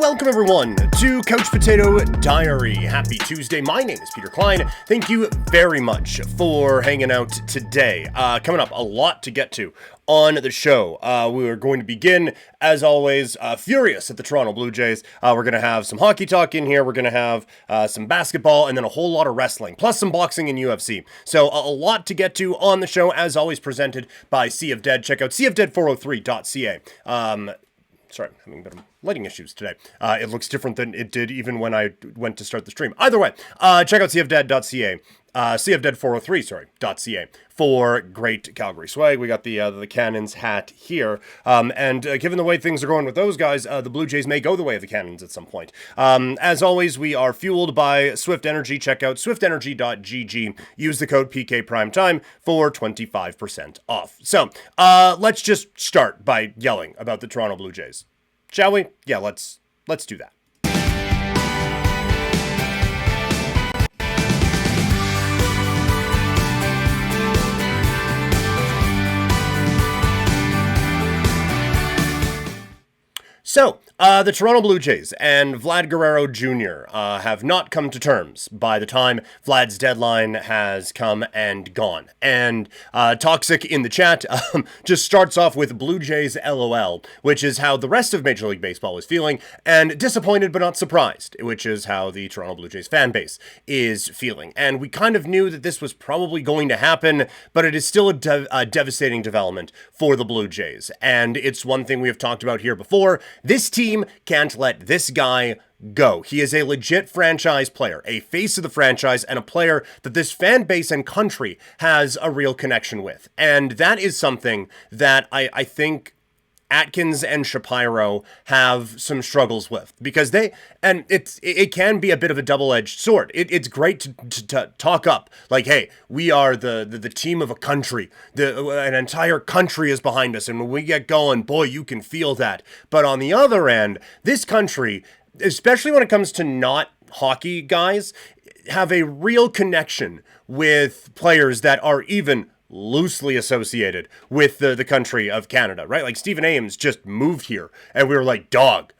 Welcome, everyone, to Couch Potato Diary. Happy Tuesday. My name is Peter Klein. Thank you very much for hanging out today. Coming up, a lot to get to on the show. We are going to begin, as always, furious at the Toronto Blue Jays. We're going to have some hockey talk in here. We're going to have some basketball and then a whole lot of wrestling, plus some boxing and UFC. So a lot to get to on the show, as always, presented by Sea of Dead. Check out seaofdead403.ca. Sorry, I'm having a bit of lighting issues today. It looks different than it did even when I went to start the stream. Either way, check out seaofdead.ca. seaofdead403.ca for great Calgary swag. We got the Cannons hat here. And given the way things are going with those guys, the Blue Jays may go the way of the Cannons at some point. As always, we are fueled by Swift Energy. Check out swiftenergy.gg. Use the code PKPrimetime for 25% off. So let's just start by yelling about the Toronto Blue Jays. Shall we? Yeah, let's do that. So, the Toronto Blue Jays and Vlad Guerrero Jr. Have not come to terms by the time Vlad's deadline has come and gone. And Toxic in the chat just starts off with Blue Jays LOL, which is how the rest of Major League Baseball is feeling, and disappointed but not surprised, which is how the Toronto Blue Jays fan base is feeling. And we kind of knew that this was probably going to happen, but it is still a devastating development for the Blue Jays. And it's one thing we have talked about here before. This team can't let this guy go. He is a legit franchise player, a face of the franchise, and a player that this fan base and country has a real connection with. And that is something that I think Atkins and Shapiro have some struggles with, because it can be a bit of a double-edged sword. It's great to talk up, like, hey, we are the team of a country. An entire country is behind us, and when we get going, boy, you can feel that. But on the other end, this country, especially when it comes to not hockey guys, have a real connection with players that are even loosely associated with the country of Canada, right? Like Stephen Ames just moved here and we were like, dog,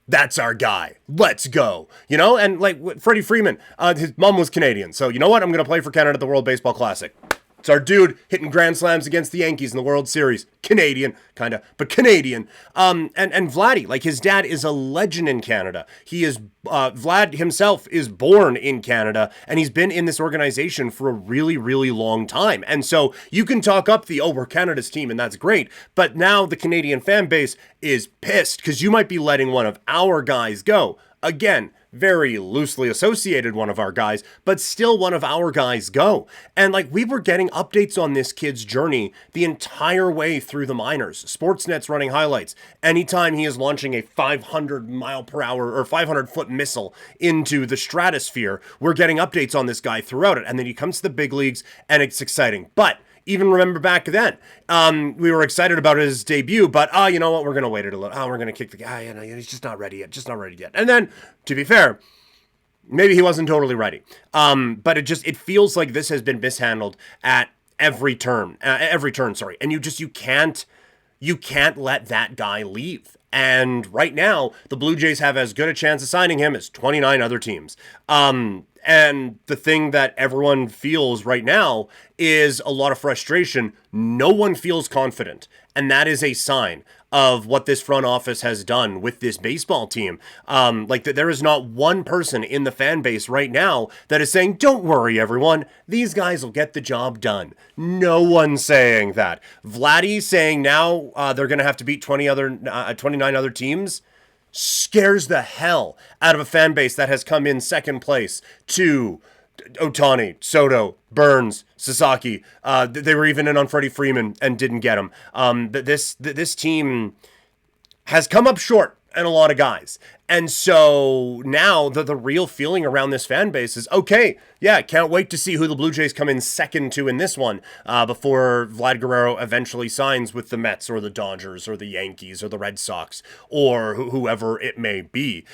that's our guy. Let's go. You know, and like Freddie Freeman, his mom was Canadian. So you know what? I'm going to play for Canada at the World Baseball Classic. It's our dude hitting grand slams against the Yankees in the World Series. Canadian, kind of, but Canadian. And Vladdy, like his dad is a legend in Canada. He is, Vlad himself is born in Canada, and he's been in this organization for a really, really long time. And so you can talk up we're Canada's team, and that's great. But now the Canadian fan base is pissed because you might be letting one of our guys go. Again, very loosely associated one of our guys, but still one of our guys go. And like we were getting updates on this kid's journey the entire way through the minors. Sportsnet's running highlights. Anytime he is launching a 500 mile per hour or 500 foot missile into the stratosphere, we're getting updates on this guy throughout it. And then he comes to the big leagues and it's exciting. But even remember back then, we were excited about his debut, but, you know what, we're going to wait it a little. We're going to kick the guy, he's just not ready yet. And then, to be fair, maybe he wasn't totally ready. But it feels like this has been mishandled at every turn, and you can't let that guy leave. And right now, the Blue Jays have as good a chance of signing him as 29 other teams. And the thing that everyone feels right now is a lot of frustration. No one feels confident. And that is a sign of what this front office has done with this baseball team. There is not one person in the fan base right now that is saying, don't worry, everyone. These guys will get the job done. No one's saying that. Vladdy's saying now they're going to have to beat 29 other teams. Scares the hell out of a fan base that has come in second place to Ohtani, Soto, Burns, Sasaki. They were even in on Freddie Freeman and didn't get him. This team has come up short and a lot of guys. And so now the real feeling around this fan base is, okay, yeah, can't wait to see who the Blue Jays come in second to in this one before Vlad Guerrero eventually signs with the Mets or the Dodgers or the Yankees or the Red Sox or whoever it may be.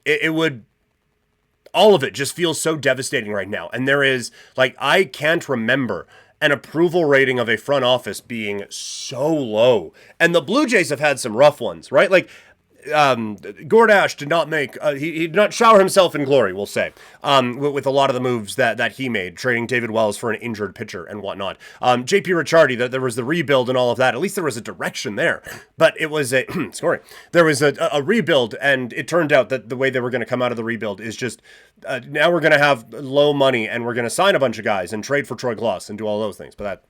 It would... All of it just feels so devastating right now. And there is, I can't remember an approval rating of a front office being so low. And the Blue Jays have had some rough ones, right? Gordash did not make, he did not shower himself in glory, we'll say, with a lot of the moves that he made, trading David Wells for an injured pitcher and whatnot. JP Ricciardi, there was the rebuild and all of that. At least there was a direction there, but it was a, sorry, there was a rebuild, and it turned out that the way they were going to come out of the rebuild is just, now we're going to have low money, and we're going to sign a bunch of guys and trade for Troy Gloss and do all those things, but that,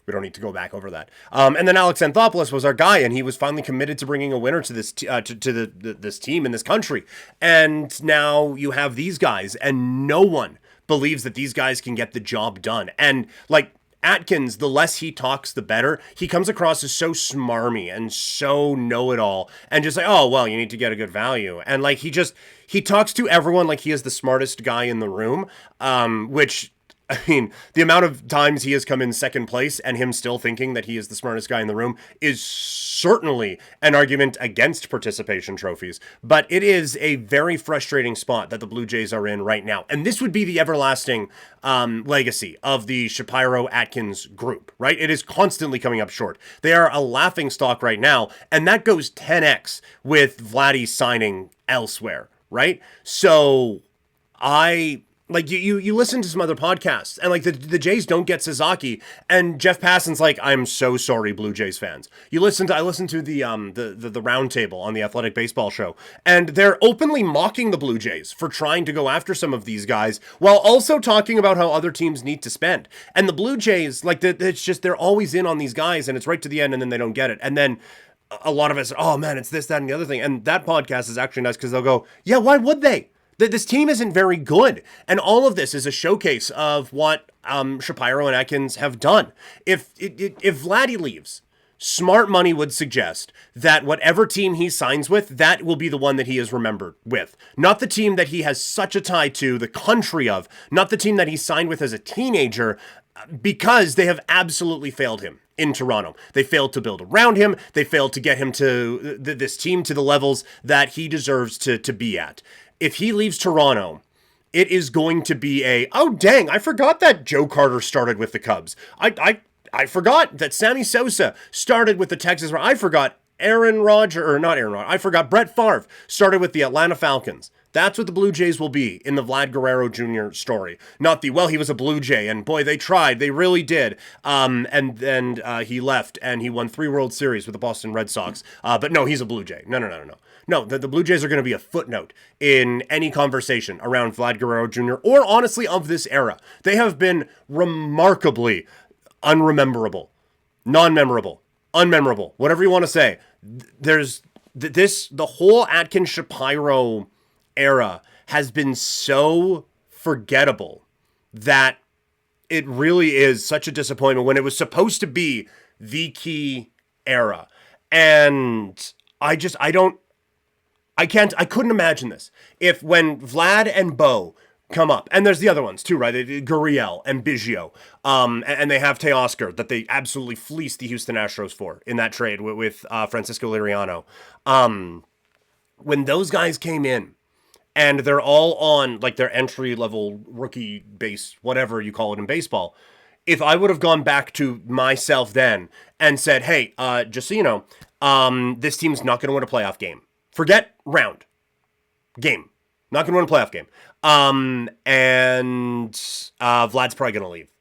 we don't need to go back over that. And then Alex Anthopoulos was our guy, and he was finally committed to bringing a winner to this this team in this country. And now you have these guys, and no one believes that these guys can get the job done. And like Atkins, the less he talks, the better. He comes across as so smarmy and so know-it-all, and just like, oh, well, you need to get a good value. And like he talks to everyone like he is the smartest guy in the room, which, I mean, the amount of times he has come in second place and him still thinking that he is the smartest guy in the room is certainly an argument against participation trophies. But it is a very frustrating spot that the Blue Jays are in right now. And this would be the everlasting legacy of the Shapiro-Atkins group, right? It is constantly coming up short. They are a laughingstock right now, and that goes 10x with Vladdy signing elsewhere, right? So like, you listen to some other podcasts, and like the Jays don't get Sasaki, and Jeff Passan's like, I'm so sorry, Blue Jays fans. I listened to the roundtable on the Athletic Baseball Show, and they're openly mocking the Blue Jays for trying to go after some of these guys, while also talking about how other teams need to spend. And the Blue Jays, like, it's just, they're always in on these guys, and it's right to the end, and then they don't get it. And then a lot of us, oh man, it's this, that, and the other thing. And that podcast is actually nice because they'll go, yeah, why would they? This team isn't very good. And all of this is a showcase of what Shapiro and Atkins have done. If Vladdy leaves, smart money would suggest that whatever team he signs with, that will be the one that he is remembered with. Not the team that he has such a tie to, the country of, not the team that he signed with as a teenager, because they have absolutely failed him in Toronto. They failed to build around him. They failed to get him to this team to the levels that he deserves to be at. If he leaves Toronto, it is going to be oh dang, I forgot that Joe Carter started with the Cubs. I forgot that Sammy Sosa started with the Texas. I forgot I forgot Brett Favre started with the Atlanta Falcons. That's what the Blue Jays will be in the Vlad Guerrero Jr. story. Not the, well, he was a Blue Jay, and boy, they tried. They really did. And then he left, and he won 3 World Series with the Boston Red Sox. But no, he's a Blue Jay. No. No, the Blue Jays are going to be a footnote in any conversation around Vlad Guerrero Jr. or honestly of this era. They have been remarkably unrememberable, non-memorable, unmemorable, whatever you want to say. There's the whole Atkins Shapiro era has been so forgettable that it really is such a disappointment when it was supposed to be the key era. And I couldn't imagine this. If when Vlad and Bo come up, and there's the other ones too, right? Gurriel and Biggio, and they have Teoscar that they absolutely fleeced the Houston Astros for in that trade with Francisco Liriano. When those guys came in, and they're all on like their entry-level rookie base, whatever you call it in baseball, if I would have gone back to myself then and said, hey, just so you know, this team's not going to win a playoff game. Forget round. Game. Not going to win a playoff game. And Vlad's probably going to leave,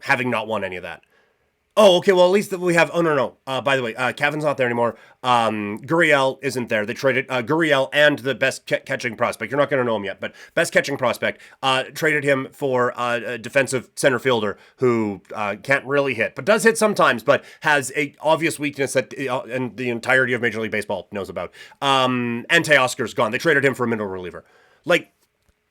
having not won any of that. Oh, okay, well, at least we have... Oh, no. By the way, Kevin's not there anymore. Gurriel isn't there. They traded Gurriel and the best catching prospect. You're not going to know him yet, but best catching prospect. Traded him for a defensive center fielder who can't really hit, but does hit sometimes, but has a obvious weakness that and the entirety of Major League Baseball knows about. And Teoscar's gone. They traded him for a middle reliever. Like,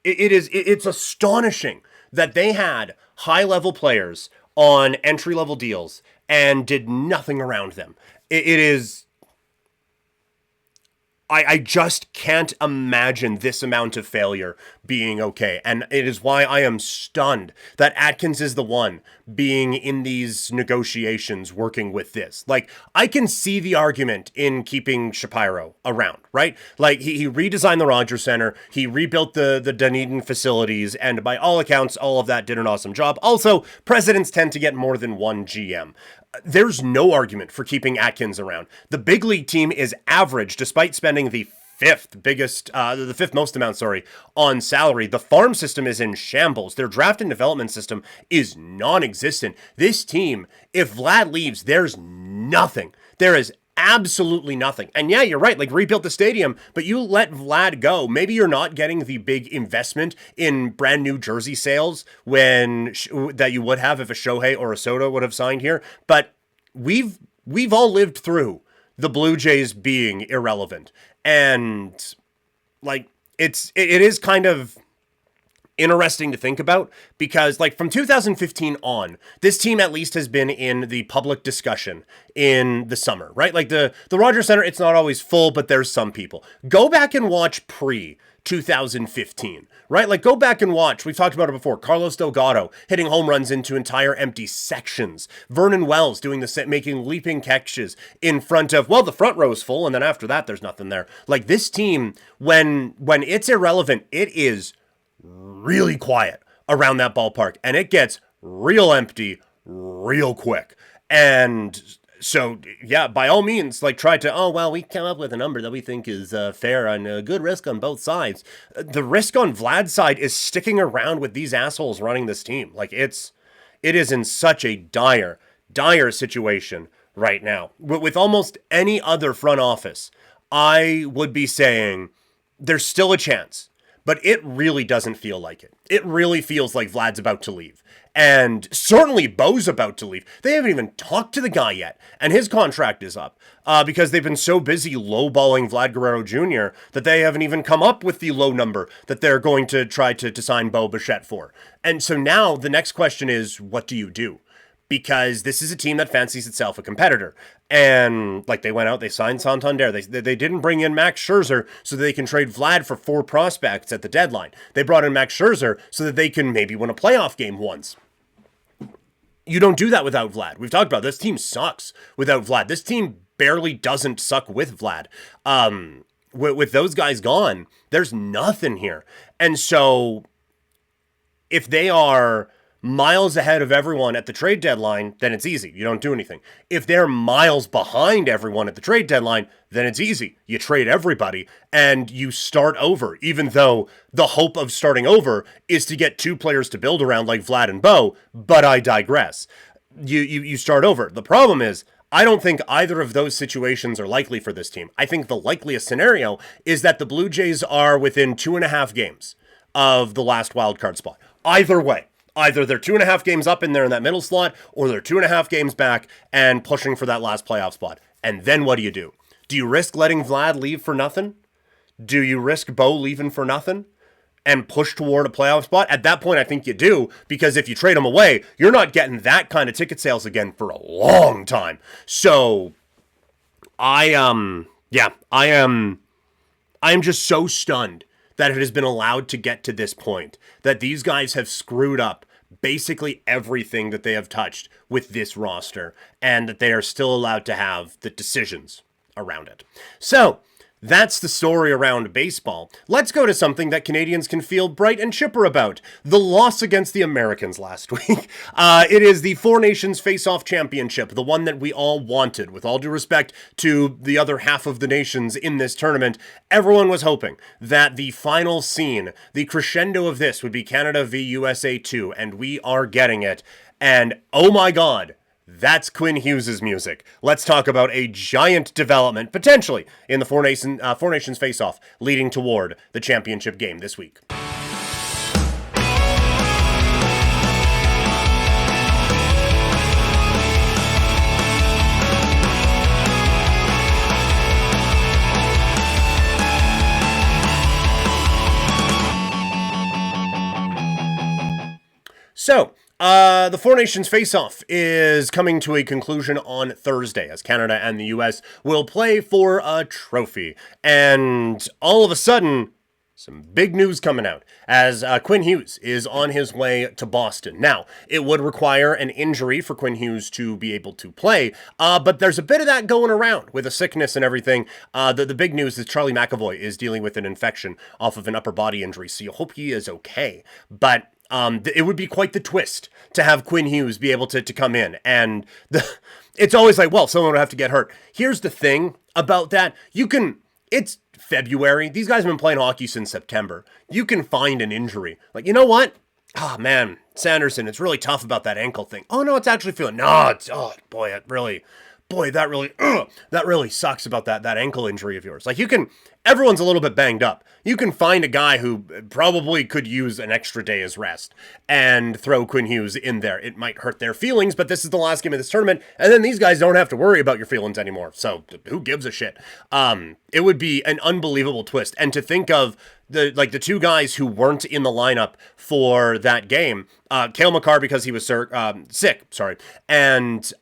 it's astonishing that they had high-level players on entry-level deals and did nothing around them. It is... I just can't imagine this amount of failure being okay. And it is why I am stunned that Atkins is the one being in these negotiations working with this. Like, I can see the argument in keeping Shapiro around, right? Like, he redesigned the Rogers Center, he rebuilt the Dunedin facilities, and by all accounts, all of that did an awesome job. Also, presidents tend to get more than one GM. There's no argument for keeping Atkins around. The big league team is average despite spending the fifth most amount, on salary. The farm system is in shambles. Their draft and development system is non-existent. This team, if Vlad leaves, there's nothing. There is absolutely nothing. And yeah, you're right, like rebuilt the stadium, but you let Vlad go. Maybe you're not getting the big investment in brand new jersey sales that you would have if a Shohei or a Soto would have signed here, but we've all lived through the Blue Jays being irrelevant. And like it is kind of interesting to think about because like from 2015 on, this team at least has been in the public discussion in the summer, right? Like the Rogers Center, it's not always full, but there's some people. Go back and watch pre 2015, right? Like go back and watch, we've talked about it before, Carlos Delgado hitting home runs into entire empty sections, Vernon Wells doing the set, making leaping catches in front of, well, the front row is full, and then after that there's nothing there. Like this team, when it's irrelevant, it is really quiet around that ballpark, and it gets real empty real quick. And so, yeah, by all means, like try to, we come up with a number that we think is fair and a good risk on both sides. The risk on Vlad's side is sticking around with these assholes running this team. Like it is in such a dire situation right now. With almost any other front office, I would be saying there's still a chance, but it really doesn't feel like it. It really feels like Vlad's about to leave. And certainly Bo's about to leave. They haven't even talked to the guy yet. And his contract is up because they've been so busy lowballing Vlad Guerrero Jr. that they haven't even come up with the low number that they're going to try to sign Bo Bichette for. And so now the next question is, what do you do? Because this is a team that fancies itself a competitor. And like they went out, they signed Santander. They didn't bring in Max Scherzer so that they can trade Vlad for 4 prospects at the deadline. They brought in Max Scherzer so that they can maybe win a playoff game once. You don't do that without Vlad. We've talked about this team sucks without Vlad. This team barely doesn't suck with Vlad. With those guys gone, there's nothing here. And so if they are miles ahead of everyone at the trade deadline, then it's easy. You don't do anything. If they're miles behind everyone at the trade deadline, then it's easy. You trade everybody and you start over, even though the hope of starting over is to get 2 players to build around like Vlad and Bo, but I digress. You start over. The problem is, I don't think either of those situations are likely for this team. I think the likeliest scenario is that the Blue Jays are within 2.5 games of the last wildcard spot. Either way. Either they're 2.5 games up in there in that middle slot, or they're 2.5 games back and pushing for that last playoff spot. And then what do? Do you risk letting Vlad leave for nothing? Do you risk Bo leaving for nothing and push toward a playoff spot? At that point, I think you do, because if you trade him away, you're not getting that kind of ticket sales again for a long time. So I am just so stunned that it has been allowed to get to this point, that these guys have screwed up basically everything that they have touched with this roster, and that they are still allowed to have the decisions around it. So that's the story around baseball. Let's go to something that Canadians can feel bright and chipper about. The loss against the Americans last week. It is the Four Nations Faceoff Championship, the one that we all wanted. With all due respect to the other half of the nations in this tournament, everyone was hoping that the final scene, the crescendo of this, would be Canada v USA 2, and we are getting it. And oh my god, that's Quinn Hughes' music. Let's talk about a giant development, potentially, in the Four Nations Face-Off, leading toward the championship game this week. So, the Four Nations Face-Off is coming to a conclusion on Thursday, as Canada and the US will play for a trophy. And all of a sudden, some big news coming out, as Quinn Hughes is on his way to Boston. Now, it would require an injury for Quinn Hughes to be able to play, but there's a bit of that going around with a sickness and everything. The big news is Charlie McAvoy is dealing with an infection off of an upper body injury, so you hope he is okay. But It would be quite the twist to have Quinn Hughes be able to come in. And it's always like, well, someone would have to get hurt. Here's the thing about that. It's February. These guys have been playing hockey since September. You can find an injury. Like, you know what? Oh, man, Sanderson, it's really tough about that ankle thing. Oh, no, it's actually feeling, no, it's, oh, boy, that really sucks about that ankle injury of yours. Like, everyone's a little bit banged up. You can find a guy who probably could use an extra day's rest and throw Quinn Hughes in there. It might hurt their feelings, but this is the last game of this tournament, and then these guys don't have to worry about your feelings anymore. So who gives a shit? It would be an unbelievable twist. And to think of the two guys who weren't in the lineup for that game, Cale Makar because he was sick, and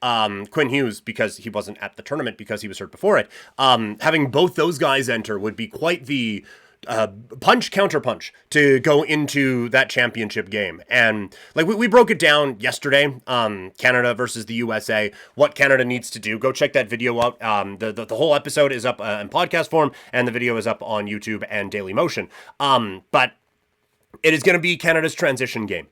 Quinn Hughes because he wasn't at the tournament because he was hurt before it. Having both those guys enter would be quite the counterpunch to go into that championship game. And like we broke it down yesterday, Canada versus the USA, what Canada needs to do. Go check that video out. The whole episode is up in podcast form, and the video is up on YouTube and Daily Motion. But it is going to be Canada's transition game.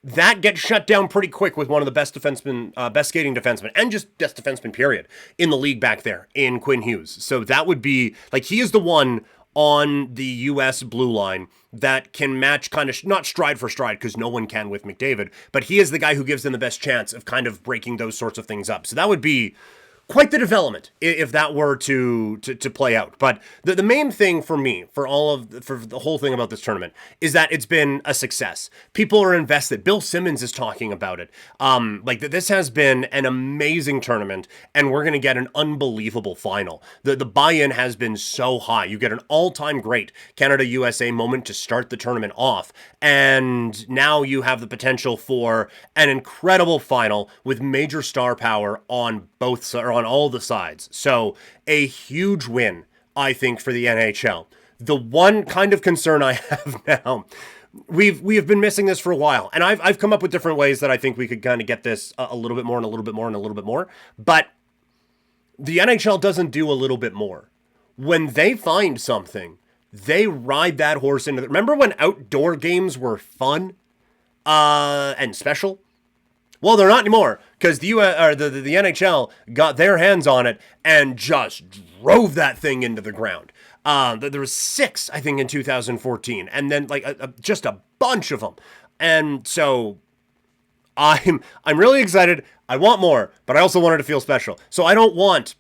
That gets shut down pretty quick with one of the best skating defensemen, and just best defenseman, period, in the league back there in Quinn Hughes. So that would be, like, he is the one on the U.S. blue line that can match kind of, not stride for stride, because no one can with McDavid, but he is the guy who gives them the best chance of kind of breaking those sorts of things up. So that would be quite the development if that were to play out. But the main thing for me, for the whole thing about this tournament, is that it's been a success. People are invested. Bill Simmons is talking about it. This has been an amazing tournament, and we're going to get an unbelievable final. The buy-in has been so high. You get an all-time great Canada-USA moment to start the tournament off, and now you have the potential for an incredible final with major star power on both sides, or on all the sides. So a huge win, I think, for the NHL. The one kind of concern I have now, we have been missing this for a while, and I've come up with different ways that I think we could kind of get this a little bit more and a little bit more and a little bit more. But the NHL doesn't do a little bit more. When they find something, they ride that horse into remember when outdoor games were fun and special? Well, they're not anymore, because the NHL got their hands on it and just drove that thing into the ground. There was 6, I think, in 2014, and then just a bunch of them. And so I'm really excited. I want more, but I also want it to feel special. So I don't want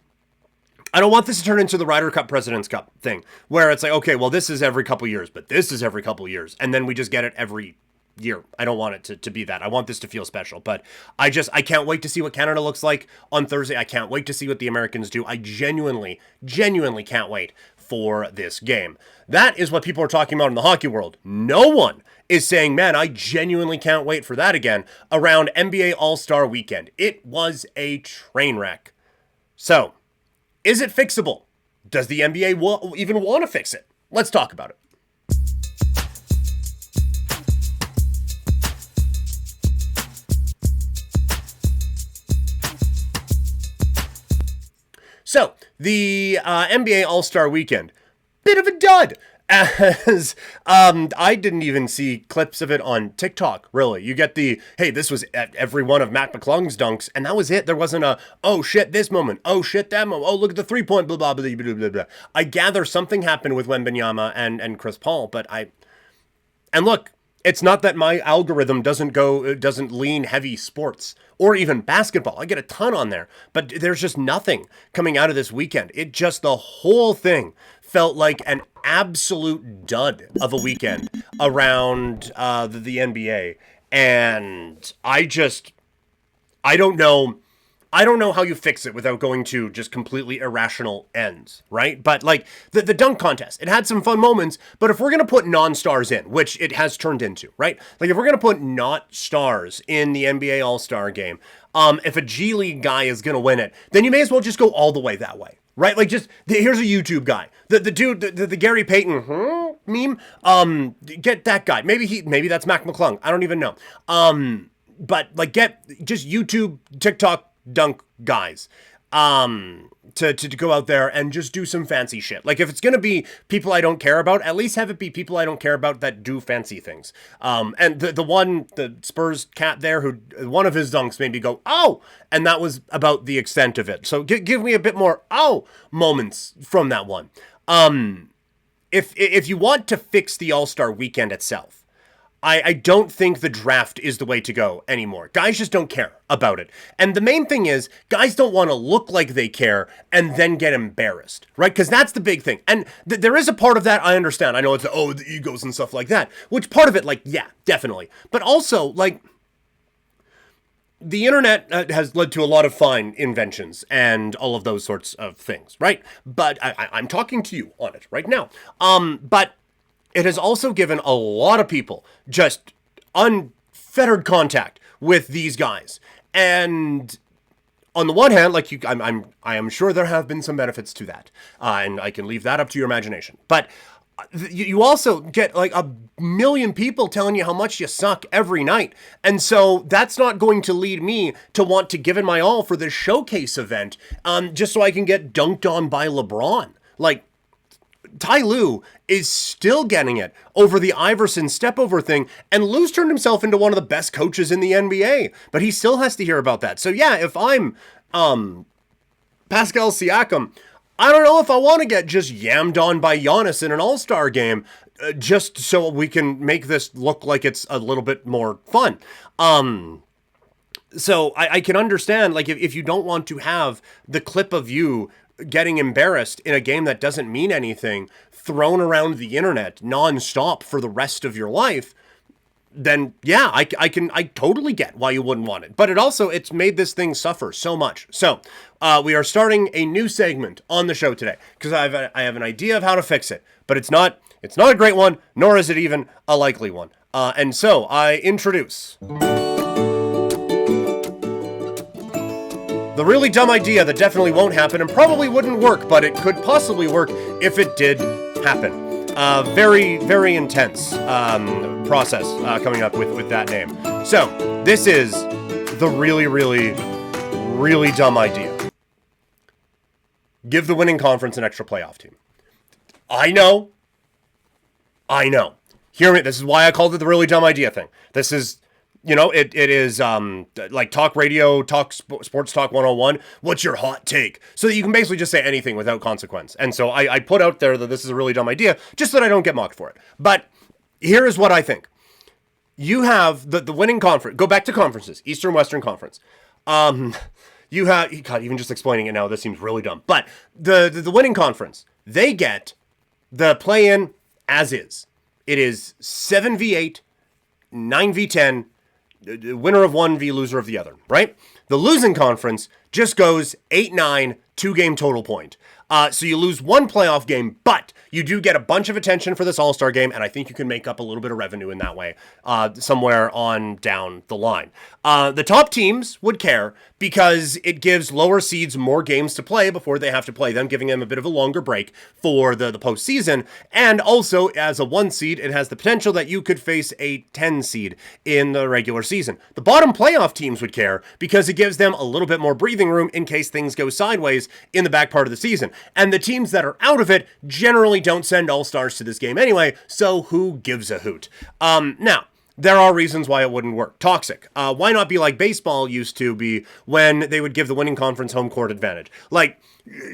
this to turn into the Ryder Cup President's Cup thing, where it's like, okay, well, this is every couple years, but this is every couple years, and then we just get it every year. I don't want it to be that. I want this to feel special, but I can't wait to see what Canada looks like on Thursday. I can't wait to see what the Americans do. I genuinely can't wait for this game. That is what people are talking about in the hockey world. No one is saying, man, I genuinely can't wait for that again around NBA All-Star Weekend. It was a train wreck. So, is it fixable? Does the NBA even want to fix it? Let's talk about it. So, the NBA All-Star Weekend, bit of a dud, as I didn't even see clips of it on TikTok, really. You get hey, this was at every one of Mac McClung's dunks, and that was it. There wasn't oh shit, this moment, oh shit, that moment, oh look at the three-point, blah, blah, blah, blah, blah, blah. I gather something happened with Wembanyama and Chris Paul, but and look, it's not that my algorithm doesn't lean heavy sports or even basketball. I get a ton on there, but there's just nothing coming out of this weekend. The whole thing felt like an absolute dud of a weekend around the NBA. And I don't know. I don't know how you fix it without going to just completely irrational ends, right? But like the dunk contest, it had some fun moments, but if we're going to put non-stars in, which it has turned into, right? Like if we're going to put not stars in the NBA All-Star game, if a G League guy is going to win it, then you may as well just go all the way that way, right? Like here's a YouTube guy, the dude, the Gary Payton meme, get that guy. Maybe that's Mac McClung. I don't even know. But like get just YouTube, TikTok, dunk guys. to go out there and just do some fancy shit. Like, if it's going to be people I don't care about, at least have it be people I don't care about that do fancy things. And the Spurs cat there, who one of his dunks made me go, oh, and that was about the extent of it. So give me a bit more, oh, moments from that one. If you want to fix the All-Star weekend itself, I don't think the draft is the way to go anymore. Guys just don't care about it. And the main thing is, guys don't want to look like they care and then get embarrassed, right? Because that's the big thing. And there is a part of that I understand. I know it's, the egos and stuff like that, which part of it, like, yeah, definitely. But also, like, the internet has led to a lot of fine inventions and all of those sorts of things, right? But I'm talking to you on it right now. But it has also given a lot of people just unfettered contact with these guys. And on the one hand, like I am sure there have been some benefits to that. And I can leave that up to your imagination. But you also get like a million people telling you how much you suck every night. And so that's not going to lead me to want to give it my all for this showcase event, just so I can get dunked on by LeBron. Like, Ty Lue is still getting it over the Iverson step-over thing, and Lue's turned himself into one of the best coaches in the NBA, but he still has to hear about that. So yeah, if I'm Pascal Siakam, I don't know if I want to get just yammed on by Giannis in an All-Star game, just so we can make this look like it's a little bit more fun. So I can understand, like, if you don't want to have the clip of you getting embarrassed in a game that doesn't mean anything thrown around the internet nonstop for the rest of your life, then yeah, I totally get why you wouldn't want it. But it's made this thing suffer so much. So we are starting a new segment on the show today because I have an idea of how to fix it, but it's not a great one, nor is it even a likely one. And so I introduce the really dumb idea that definitely won't happen and probably wouldn't work, but it could possibly work if it did happen. Very, very intense process coming up with that name. So, this is the really, really, really dumb idea. Give the winning conference an extra playoff team. I know. Hear me, this is why I called it the really dumb idea thing. This is... it is like talk radio, sports talk 101. What's your hot take? So that you can basically just say anything without consequence. And so I put out there that this is a really dumb idea, just so that I don't get mocked for it. But here is what I think. You have the winning conference. Go back to conferences, Eastern, Western Conference. You have, God, even just explaining it now, this seems really dumb. But the winning conference, they get the play-in as is. It is 7v8, 9v10, winner of one v loser of the other, right? The losing conference just goes 8-9, 2-game total point. So you lose one playoff game, but you do get a bunch of attention for this All-Star game, and I think you can make up a little bit of revenue in that way, somewhere on down the line. The top teams would care because it gives lower seeds more games to play before they have to play them, giving them a bit of a longer break for the postseason. And also, as a 1 seed, it has the potential that you could face a 10 seed in the regular season. The bottom playoff teams would care because it gives them a little bit more breathing room in case things go sideways in the back part of the season. And the teams that are out of it generally don't send all-stars to this game anyway, so who gives a hoot? Now, there are reasons why it wouldn't work. Toxic. Why not be like baseball used to be when they would give the winning conference home court advantage? Like,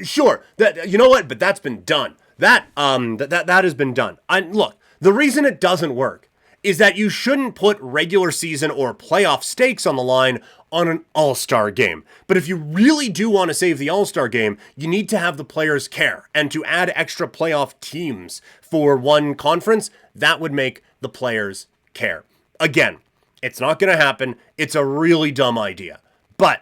sure, that, you know what? But that's been done. That has been done. Look, the reason it doesn't work is that you shouldn't put regular season or playoff stakes on the line on an all-star game. But if you really do want to save the all-star game, you need to have the players care. And to add extra playoff teams for one conference, that would make the players care. Again, it's not going to happen. It's a really dumb idea. But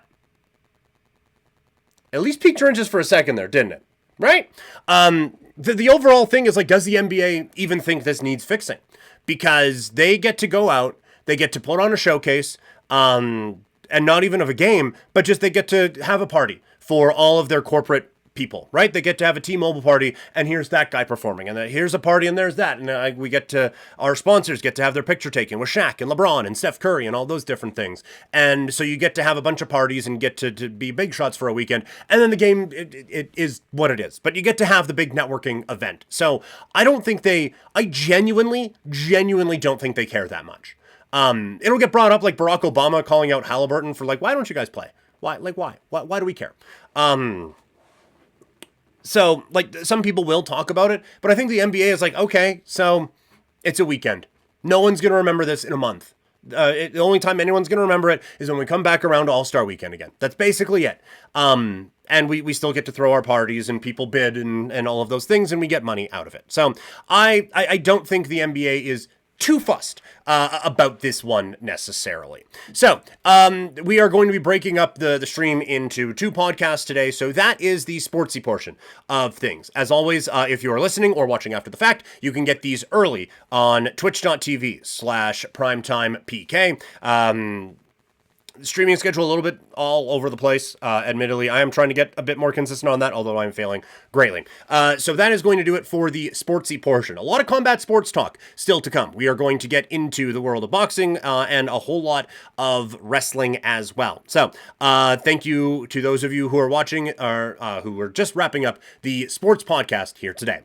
at least piqued your interest for a second there, didn't it? Right? The overall thing is, like, does the NBA even think this needs fixing? Because they get to go out, they get to put on a showcase, and not even of a game, but just they get to have a party for all of their corporate people, right? They get to have a T-Mobile party, and here's that guy performing, and here's a party, and there's that, and we get to, our sponsors get to have their picture taken with Shaq and LeBron and Steph Curry and all those different things. And so you get to have a bunch of parties and get to be big shots for a weekend, and then the game, it is what it is. But you get to have the big networking event. So I don't think I genuinely don't think they care that much. It'll get brought up like Barack Obama calling out Halliburton for like, why don't you guys play? Why? Like, why? Why do we care? So, like, some people will talk about it, but I think the NBA is like, okay, so it's a weekend. No one's going to remember this in a month. The only time anyone's going to remember it is when we come back around to All-Star Weekend again. That's basically it. And we still get to throw our parties and people bid and all of those things, and we get money out of it. So I don't think the NBA is too fussed about this one necessarily. So we are going to be breaking up the stream into 2 podcasts today. So that is the sportsy portion of things. As always, if you are listening or watching after the fact, you can get these early on twitch.tv/primetimepk. Streaming schedule a little bit all over the place. Admittedly, I am trying to get a bit more consistent on that, although I'm failing greatly. So that is going to do it for the sportsy portion. A lot of combat sports talk still to come. We are going to get into the world of boxing and a whole lot of wrestling as well. So thank you to those of you who are watching or who are just wrapping up the sports podcast here today.